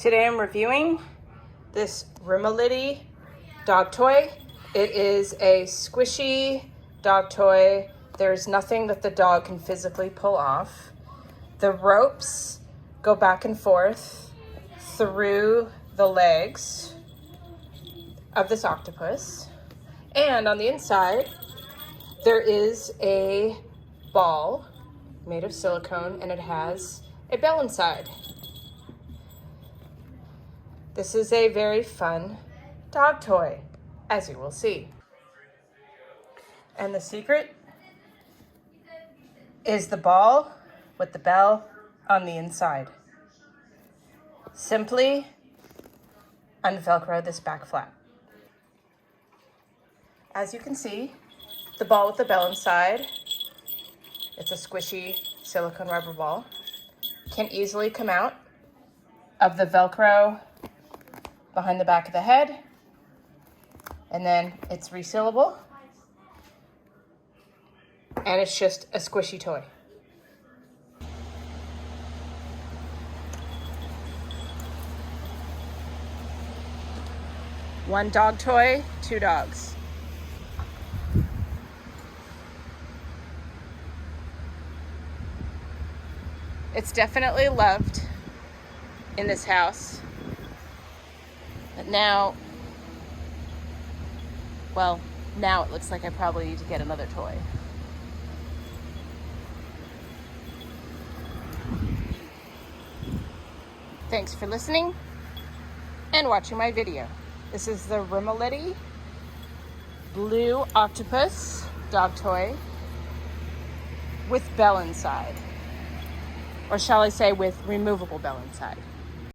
Today I'm reviewing this Rmolitty dog toy. It is a squishy dog toy. There's nothing that the dog can physically pull off. The ropes go back and forth through the legs of this octopus. And on the inside, there is a ball made of silicone, and it has a bell inside. This is a very fun dog toy, as you will see. And the secret is the ball with the bell on the inside. Simply unvelcro this back flap. As you can see, the ball with the bell inside, it's a squishy silicone rubber ball, can easily come out of the Velcro behind the back of the head, and then it's resealable, and it's just a squishy toy. One dog toy, two dogs. It's definitely loved in this house. But now it looks like I probably need to get another toy. Thanks for listening and watching my video. This is the Rmolitty blue octopus dog toy with bell inside. Or shall I say with removable bell inside.